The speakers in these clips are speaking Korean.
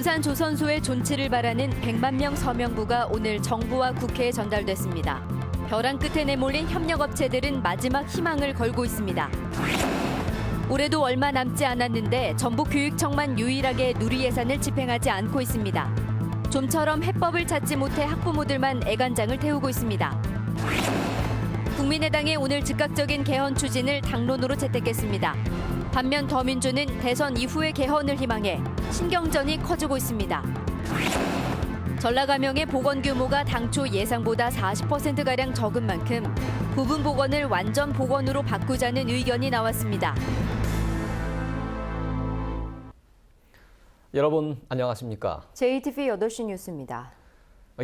군산 조선소의 존치를 바라는 100만 명 서명부가 오늘 정부와 국회에 전달됐습니다. 벼랑 끝에 내몰린 협력업체들은 마지막 희망을 걸고 있습니다. 올해도 얼마 남지 않았는데 전북교육청만 유일하게 누리 예산을 집행하지 않고 있습니다. 좀처럼 해법을 찾지 못해 학부모들만 애간장을 태우고 있습니다. 국민의당의 오늘 즉각적인 개헌 추진을 당론으로 채택했습니다. 반면 더민주는 대선 이후의 개헌을 희망해 신경전이 커지고 있습니다. 전라감염의 보건 규모가 당초 예상보다 40%가량 적은 만큼 부분 보건을 완전 보건으로 바꾸자는 의견이 나왔습니다. 여러분 안녕하십니까? JTV 8시 뉴스입니다.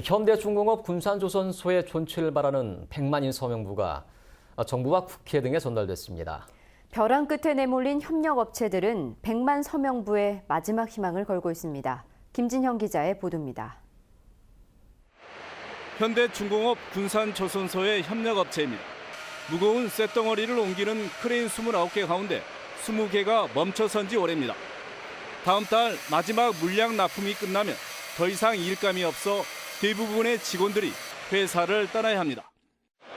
현대중공업 군산조선소의 존치를 바라는 100만인 서명부가 정부와 국회 등에 전달됐습니다. 벼랑 끝에 내몰린 협력업체들은 100만 서명부에 마지막 희망을 걸고 있습니다. 김진형 기자의 보도입니다. 현대중공업 군산조선소의 협력업체입니다. 무거운 쇳덩어리를 옮기는 크레인 29개 가운데 20개가 멈춰선 지 오래입니다. 다음 달 마지막 물량 납품이 끝나면 더 이상 일감이 없어 대부분의 직원들이 회사를 떠나야 합니다.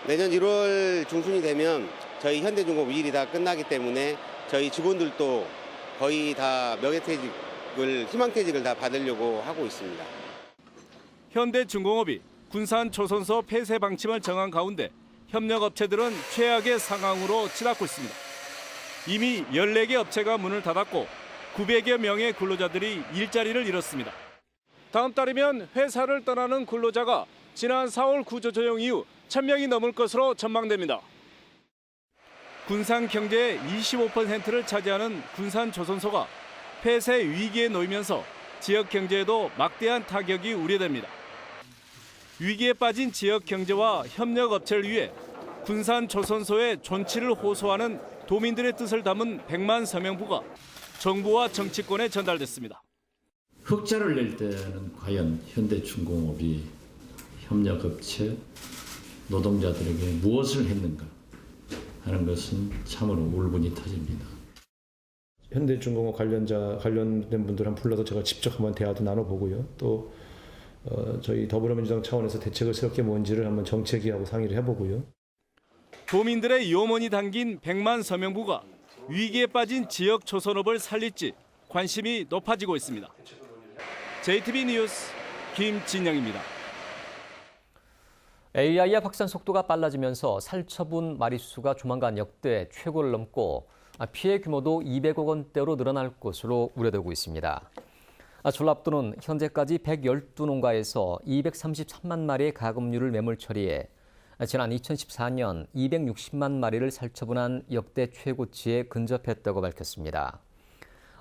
내년 1월 중순이 되면 저희 현대중공업 일이 다 끝나기 때문에 저희 직원들도 거의 다 명예퇴직을, 희망퇴직을 다 받으려고 하고 있습니다. 현대중공업이 군산조선소 폐쇄 방침을 정한 가운데 협력업체들은 최악의 상황으로 치닫고 있습니다. 이미 14개 업체가 문을 닫았고 900여 명의 근로자들이 일자리를 잃었습니다. 다음 달이면 회사를 떠나는 근로자가 지난 4월 구조조정 이후 1000명이 넘을 것으로 전망됩니다. 군산 경제의 25%를 차지하는 군산조선소가 폐쇄 위기에 놓이면서 지역 경제에도 막대한 타격이 우려됩니다. 위기에 빠진 지역 경제와 협력업체를 위해 군산조선소의 존치를 호소하는 도민들의 뜻을 담은 100만 서명부가 정부와 정치권에 전달됐습니다. 흑자를 낼 때는 과연 현대중공업이 협력업체 노동자들에게 무엇을 했는가 하는 것은 참으로 울분이 터집니다. 현대중공업 관련된 분들 한 불러서 제가 직접 한번 대화도 나눠보고요. 또 저희 더불어민주당 차원에서 대책을 새롭게 뭔지를 한번 정책위하고 상의를 해보고요. 도민들의 염원이 담긴 100만 서명부가 위기에 빠진 지역 조선업을 살릴지 관심이 높아지고 있습니다. JTB 뉴스 김진영입니다. AI의 확산 속도가 빨라지면서 살처분 마리수가 조만간 역대 최고를 넘고 피해 규모도 200억 원대로 늘어날 것으로 우려되고 있습니다. 전라북도는 현재까지 112농가에서 233만 마리의 가금류를 매몰 처리해 지난 2014년 260만 마리를 살처분한 역대 최고치에 근접했다고 밝혔습니다.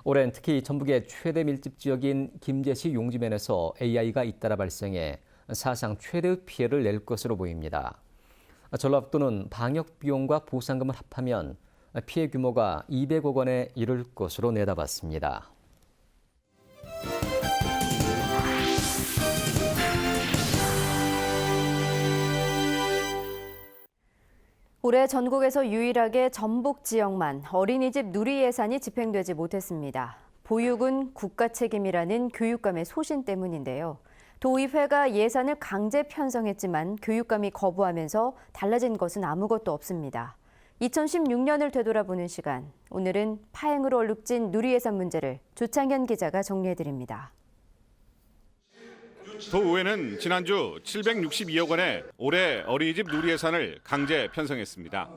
올해는 특히 전북의 최대 밀집 지역인 김제시 용지면에서 AI가 잇따라 발생해 사상 최대의 피해를 낼 것으로 보입니다. 전라북도는 방역 비용과 보상금을 합하면 피해 규모가 200억 원에 이를 것으로 내다봤습니다. 올해 전국에서 유일하게 전북 지역만 어린이집 누리 예산이 집행되지 못했습니다. 보육은 국가 책임이라는 교육감의 소신 때문인데요. 도의회가 예산을 강제 편성했지만 교육감이 거부하면서 달라진 것은 아무것도 없습니다. 2016년을 되돌아보는 시간, 오늘은 파행으로 얼룩진 누리 예산 문제를 조창현 기자가 정리해드립니다. 도의회는 지난주 762억 원의 올해 어린이집 누리 예산을 강제 편성했습니다.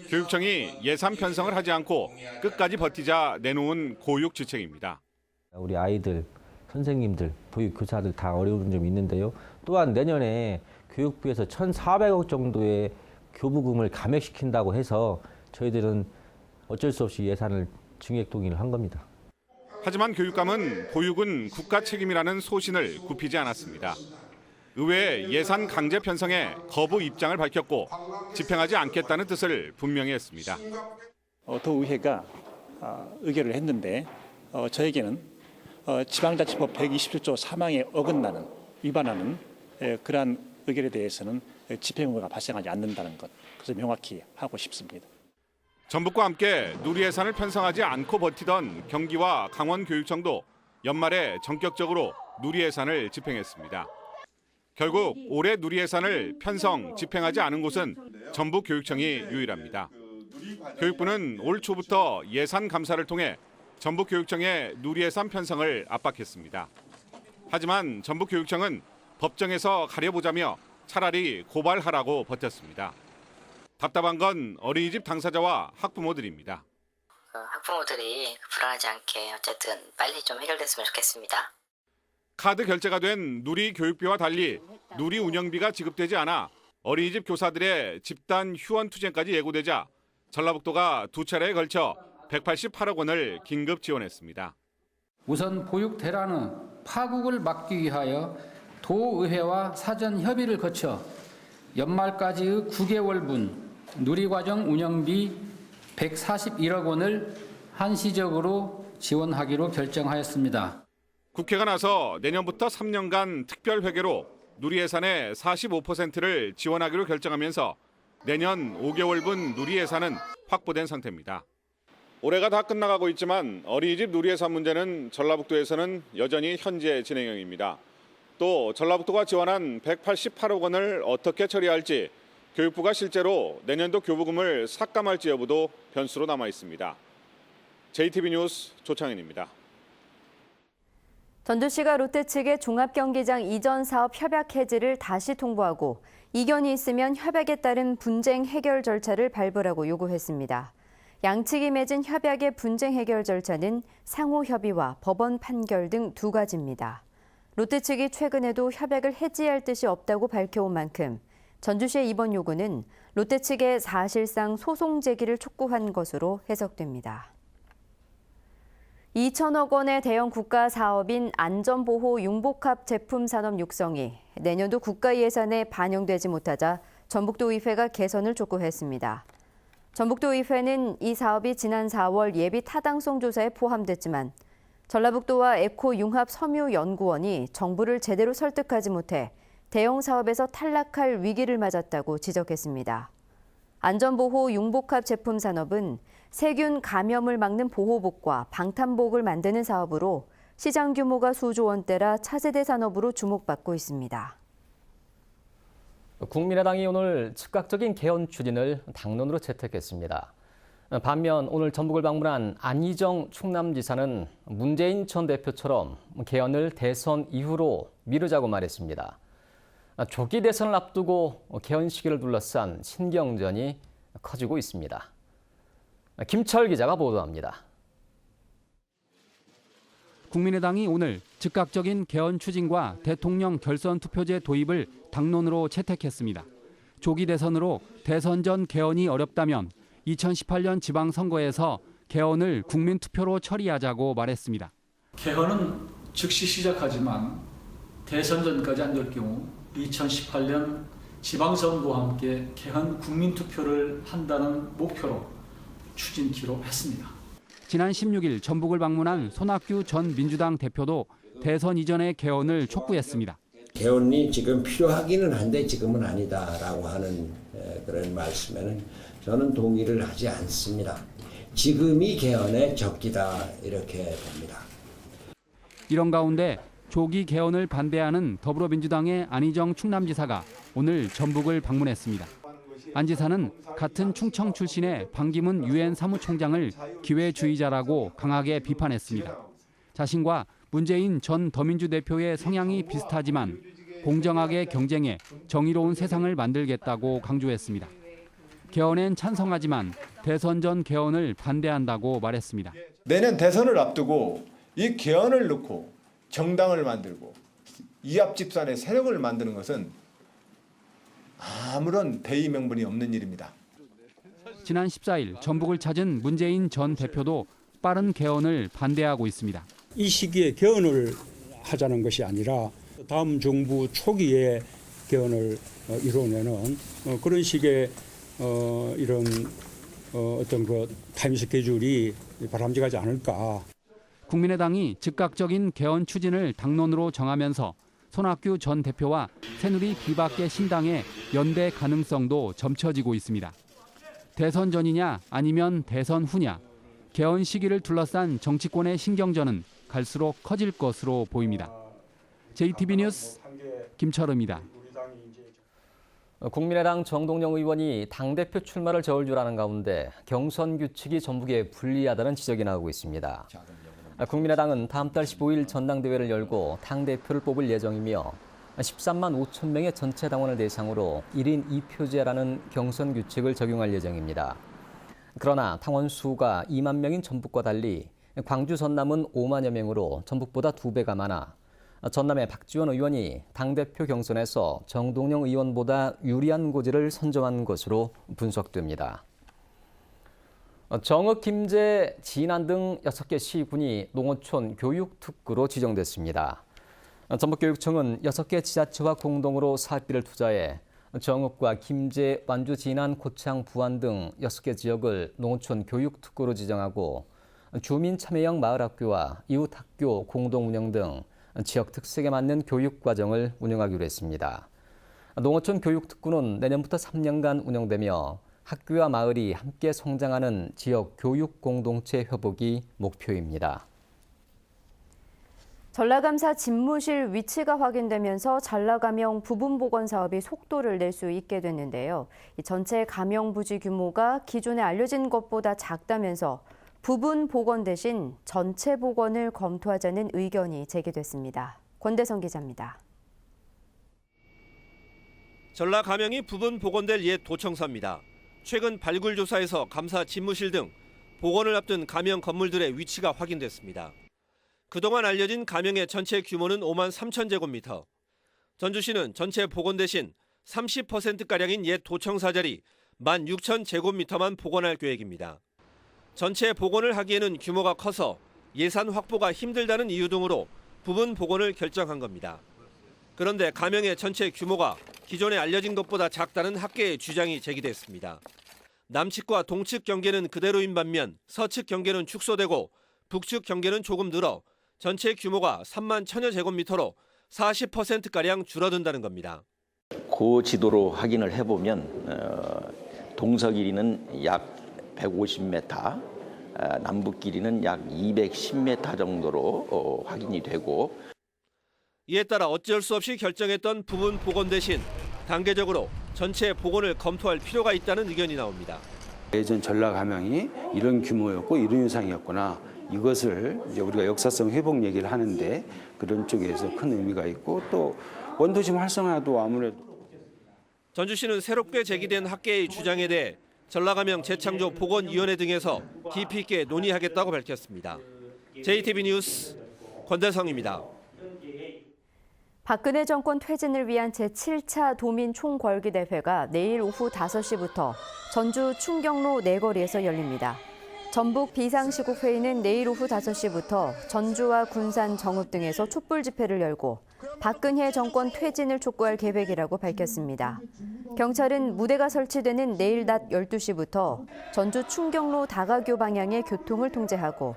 교육청이 예산 편성을 하지 않고 끝까지 버티자 내놓은 고육 지책입니다. 우리 아이들, 선생님들, 보육교사들 다 어려운 점이 있는데요. 또한 내년에 교육부에서 1,400억 정도의 교부금을 감액시킨다고 해서 저희들은 어쩔 수 없이 예산을 증액 동의를 한 겁니다. 하지만 교육감은 보육은 국가 책임이라는 소신을 굽히지 않았습니다. 의회 예산 강제 편성에 거부 입장을 밝혔고 집행하지 않겠다는 뜻을 분명히 했습니다. 도의회가 의결을 했는데 저에게는 지방자치법 127조 3항에 어긋나는 위반하는 그러한 의결에 대해서는 집행 의무가 발생하지 않는다는 것, 그래서 명확히 하고 싶습니다. 전북과 함께 누리 예산을 편성하지 않고 버티던 경기와 강원교육청도 연말에 전격적으로 누리예산을 집행했습니다. 결국 올해 누리예산을 편성, 집행하지 않은 곳은 전북교육청이 유일합니다. 교육부는 올 초부터 예산 감사를 통해 전북교육청의 누리예산 편성을 압박했습니다. 하지만 전북교육청은 법정에서 가려보자며 차라리 고발하라고 버텼습니다. 답답한 건 어린이집 당사자와 학부모들입니다. 학부모들이 불안하지 않게 어쨌든 빨리 좀 해결됐으면 좋겠습니다. 카드 결제가 된 누리 교육비와 달리 누리 운영비가 지급되지 않아 어린이집 교사들의 집단 휴원 투쟁까지 예고되자 전라북도가 두 차례에 걸쳐 188억 원을 긴급 지원했습니다. 우선 보육 대란의 파국을 막기 위하여 도의회와 사전 협의를 거쳐 연말까지의 9개월분 누리과정 운영비 141억 원을 한시적으로 지원하기로 결정하였습니다. 국회가 나서 내년부터 3년간 특별회계로 누리예산의 45%를 지원하기로 결정하면서 내년 5개월분 누리예산은 확보된 상태입니다. 올해가 다 끝나가고 있지만 어린이집 누리예산 문제는 전라북도에서는 여전히 현재 진행형입니다. 또 전라북도가 지원한 188억 원을 어떻게 처리할지 교육부가 실제로 내년도 교부금을 삭감할지 여부도 변수로 남아 있습니다. JTB 뉴스 조창현입니다. 전주시가 롯데 측에 종합경기장 이전 사업 협약 해지를 다시 통보하고 이견이 있으면 협약에 따른 분쟁 해결 절차를 밟으라고 요구했습니다. 양측이 맺은 협약의 분쟁 해결 절차는 상호 협의와 법원 판결 등 두 가지입니다. 롯데 측이 최근에도 협약을 해지할 뜻이 없다고 밝혀온 만큼 전주시의 이번 요구는 롯데 측의 사실상 소송 제기를 촉구한 것으로 해석됩니다. 2천억 원의 대형 국가 사업인 안전보호 융복합 제품 산업 육성이 내년도 국가 예산에 반영되지 못하자 전북도의회가 개선을 촉구했습니다. 전북도의회는 이 사업이 지난 4월 예비 타당성 조사에 포함됐지만 전라북도와 에코융합 섬유연구원이 정부를 제대로 설득하지 못해 대형 사업에서 탈락할 위기를 맞았다고 지적했습니다. 안전보호 융복합 제품 산업은 세균 감염을 막는 보호복과 방탄복을 만드는 사업으로 시장 규모가 수조 원대라 차세대 산업으로 주목받고 있습니다. 국민의당이 오늘 즉각적인 개헌 추진을 당론으로 채택했습니다. 반면 오늘 전북을 방문한 안희정 충남지사는 문재인 전 대표처럼 개헌을 대선 이후로 미루자고 말했습니다. 조기 대선을 앞두고 개헌 시기를 둘러싼 신경전이 커지고 있습니다. 김철 기자가 보도합니다. 국민의당이 오늘 즉각적인 개헌 추진과 대통령 결선 투표제 도입을 당론으로 채택했습니다. 조기 대선으로 대선 전 개헌이 어렵다면 2018년 지방선거에서 개헌을 국민투표로 처리하자고 말했습니다. 개헌은 즉시 시작하지만 대선 전까지 안 될 경우 2018년 지방선거와 함께 개헌 국민투표를 한다는 목표로 추진키로 했습니다. 지난 16일 전북을 방문한 손학규 전 민주당 대표도 대선 이전의 개헌을 촉구했습니다. 개헌이 지금 필요하기는 한데 지금은 아니다라고 하는 그런 말씀에는 저는 동의를 하지 않습니다. 지금이 개헌의 적기다 이렇게 봅니다. 이런 가운데 조기 개헌을 반대하는 더불어민주당의 안희정 충남지사가 오늘 전북을 방문했습니다. 안 지사는 같은 충청 출신의 반기문 유엔 사무총장을 기회주의자라고 강하게 비판했습니다. 자신과 문재인 전 더민주 대표의 성향이 비슷하지만 공정하게 경쟁해 정의로운 세상을 만들겠다고 강조했습니다. 개헌엔 찬성하지만 대선 전 개헌을 반대한다고 말했습니다. 내년 대선을 앞두고 이 개헌을 놓고 정당을 만들고 이합집산의 세력을 만드는 것은 아무런 대의 명분이 없는 일입니다. 지난 14일 전북을 찾은 문재인 전 대표도 빠른 개헌을 반대하고 있습니다. 이 시기에 개헌을 하자는 것이 아니라 다음 정부 초기에 개헌을 이뤄내는 그런 식의 이런 어떤 그 타임 스케줄이 바람직하지 않을까. 국민의당이 즉각적인 개헌 추진을 당론으로 정하면서 손학규 전 대표와 새누리 비박계 신당의 연대 가능성도 점쳐지고 있습니다. 대선 전이냐 아니면 대선 후냐, 개헌 시기를 둘러싼 정치권의 신경전은 갈수록 커질 것으로 보입니다. JTB 뉴스 김철우입니다. 국민의당 정동영 의원이 당대표 출마를 저울질하는 가운데 경선 규칙이 전북에 불리하다는 지적이 나오고 있습니다. 국민의당은 다음 달 15일 전당대회를 열고 당대표를 뽑을 예정이며 13만 5천 명의 전체 당원을 대상으로 1인 2표제라는 경선 규칙을 적용할 예정입니다. 그러나 당원 수가 2만 명인 전북과 달리 광주 전남은 5만여 명으로 전북보다 2배가 많아 전남의 박지원 의원이 당대표 경선에서 정동영 의원보다 유리한 고지를 선점한 것으로 분석됩니다. 정읍, 김제, 진안 등 6개 시군이 농어촌 교육특구로 지정됐습니다. 전북교육청은 6개 지자체와 공동으로 사업비를 투자해 정읍과 김제, 완주, 진안, 고창, 부안 등 6개 지역을 농어촌 교육특구로 지정하고 주민 참여형 마을학교와 이웃학교 공동 운영 등 지역 특색에 맞는 교육과정을 운영하기로 했습니다. 농어촌 교육특구는 내년부터 3년간 운영되며 학교와 마을이 함께 성장하는 지역 교육 공동체 회복이 목표입니다. 전라감사 집무실 위치가 확인되면서 전라감영 부분보건 사업이 속도를 낼 수 있게 됐는데요. 전체 감영 부지 규모가 기존에 알려진 것보다 작다면서 부분 복원 대신 전체 복원을 검토하자는 의견이 제기됐습니다. 권대성 기자입니다. 전라 감영이 부분 복원될 옛 도청사입니다. 최근 발굴 조사에서 감사 집무실 등 복원을 앞둔 감영 건물들의 위치가 확인됐습니다. 그동안 알려진 감영의 전체 규모는 5만 3천 제곱미터. 전주시는 전체 복원 대신 30%가량인 옛 도청사 자리 1만 6천 제곱미터만 복원할 계획입니다. 전체 복원을 하기에는 규모가 커서 예산 확보가 힘들다는 이유 등으로 부분 복원을 결정한 겁니다. 그런데 감영의 전체 규모가 기존에 알려진 것보다 작다는 학계의 주장이 제기됐습니다. 남측과 동측 경계는 그대로인 반면 서측 경계는 축소되고 북측 경계는 조금 늘어 전체 규모가 3만 1천여 제곱미터로 40%가량 줄어든다는 겁니다. 그 지도로 확인을 해보면 동서 길이는 약 150m, 남북 길이는 약 210m 정도로 확인이 되고 이에 따라 어쩔 수 없이 결정했던 부분 복원 대신 단계적으로 전체 복원을 검토할 필요가 있다는 의견이 나옵니다. 예전 전라 감영이 이런 규모였고 이런 유상이었구나. 이것을 이제 우리가 역사성 회복 얘기를 하는데 그런 쪽에서 큰 의미가 있고 또 원도심 활성화도 아무래도 전주시는 새롭게 제기된 학계의 주장에 대해 전라감영 재창조 복원위원회 등에서 깊이 있게 논의하겠다고 밝혔습니다. JTB 뉴스 권대성입니다. 박근혜 정권 퇴진을 위한 제7차 도민 총궐기대회가 내일 오후 5시부터 전주 충경로 내거리에서 열립니다. 전북 비상시국회의는 내일 오후 5시부터 전주와 군산, 정읍 등에서 촛불 집회를 열고 박근혜 정권 퇴진을 촉구할 계획이라고 밝혔습니다. 경찰은 무대가 설치되는 내일 낮 12시부터 전주 충경로 다가교 방향의 교통을 통제하고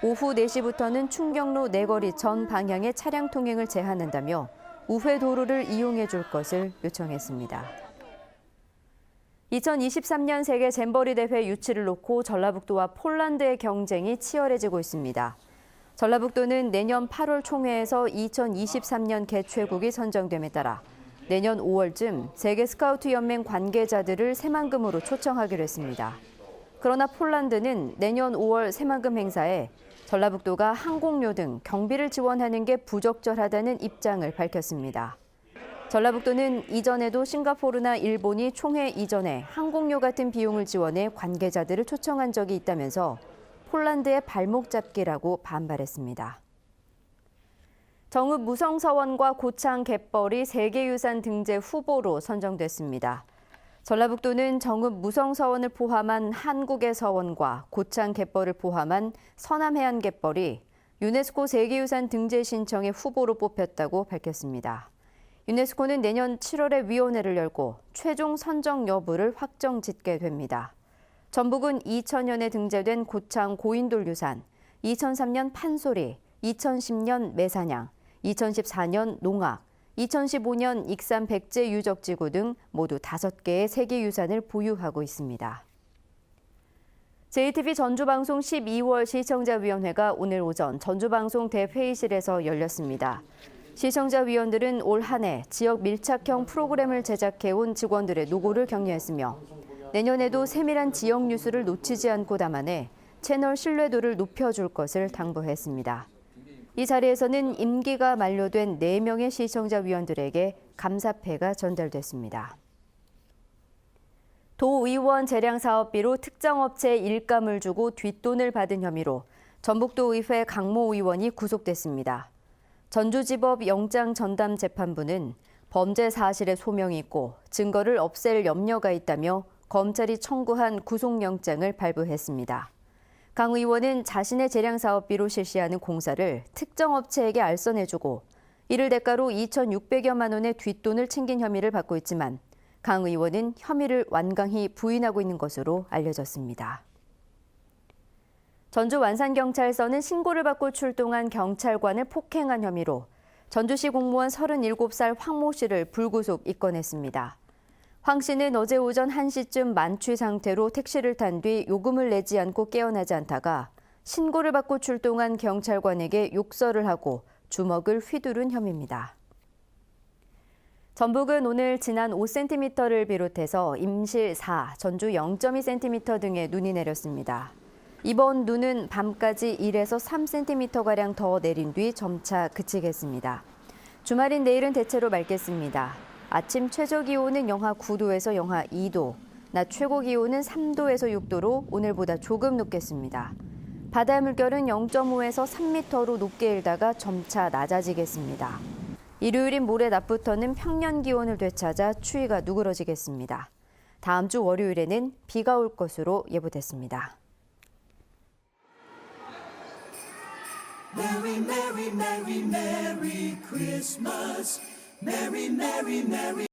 오후 4시부터는 충경로 내거리 전 방향의 차량 통행을 제한한다며 우회 도로를 이용해 줄 것을 요청했습니다. 2023년 세계 잼버리 대회 유치를 놓고 전라북도와 폴란드의 경쟁이 치열해지고 있습니다. 전라북도는 내년 8월 총회에서 2023년 개최국이 선정됨에 따라 내년 5월쯤 세계 스카우트 연맹 관계자들을 새만금으로 초청하기로 했습니다. 그러나 폴란드는 내년 5월 새만금 행사에 전라북도가 항공료 등 경비를 지원하는 게 부적절하다는 입장을 밝혔습니다. 전라북도는 이전에도 싱가포르나 일본이 총회 이전에 항공료 같은 비용을 지원해 관계자들을 초청한 적이 있다면서 폴란드의 발목 잡기라고 반발했습니다. 정읍 무성서원과 고창 갯벌이 세계유산 등재 후보로 선정됐습니다. 전라북도는 정읍 무성서원을 포함한 한국의 서원과 고창 갯벌을 포함한 서남해안 갯벌이 유네스코 세계유산 등재 신청의 후보로 뽑혔다고 밝혔습니다. 유네스코는 내년 7월에 위원회를 열고 최종 선정 여부를 확정 짓게 됩니다. 전북은 2000년에 등재된 고창 고인돌 유산, 2003년 판소리, 2010년 매사냥, 2014년 농악, 2015년 익산 백제 유적지구 등 모두 5개의 세계유산을 보유하고 있습니다. JTBC 전주방송 12월 시청자위원회가 오늘 오전 전주방송 대회의실에서 열렸습니다. 시청자위원들은 올 한 해 지역 밀착형 프로그램을 제작해온 직원들의 노고를 격려했으며 내년에도 세밀한 지역 뉴스를 놓치지 않고 담아내 채널 신뢰도를 높여줄 것을 당부했습니다. 이 자리에서는 임기가 만료된 4명의 시청자위원들에게 감사패가 전달됐습니다. 도의원 재량 사업비로 특정 업체에 일감을 주고 뒷돈을 받은 혐의로 전북도의회 강모 의원이 구속됐습니다. 전주지법 영장 전담 재판부는 범죄 사실에 소명이 있고 증거를 없앨 염려가 있다며 검찰이 청구한 구속영장을 발부했습니다. 강 의원은 자신의 재량 사업비로 실시하는 공사를 특정 업체에게 알선해주고 이를 대가로 2,600여만 원의 뒷돈을 챙긴 혐의를 받고 있지만 강 의원은 혐의를 완강히 부인하고 있는 것으로 알려졌습니다. 전주 완산경찰서는 신고를 받고 출동한 경찰관을 폭행한 혐의로 전주시 공무원 37살 황모 씨를 불구속 입건했습니다. 황 씨는 어제 오전 1시쯤 만취 상태로 택시를 탄 뒤 요금을 내지 않고 깨어나지 않다가 신고를 받고 출동한 경찰관에게 욕설을 하고 주먹을 휘두른 혐의입니다. 전북은 오늘 지난 5cm를 비롯해서 임실 4, 전주 0.2cm 등의 눈이 내렸습니다. 이번 눈은 밤까지 1에서 3cm가량 더 내린 뒤 점차 그치겠습니다. 주말인 내일은 대체로 맑겠습니다. 아침 최저기온은 영하 9도에서 영하 2도, 낮 최고기온은 3도에서 6도로 오늘보다 조금 높겠습니다. 바다 물결은 0.5에서 3m로 높게 일다가 점차 낮아지겠습니다. 일요일인 모레 낮부터는 평년 기온을 되찾아 추위가 누그러지겠습니다. 다음 주 월요일에는 비가 올 것으로 예보됐습니다. Merry, merry, merry, merry Christmas. Merry, merry, merry.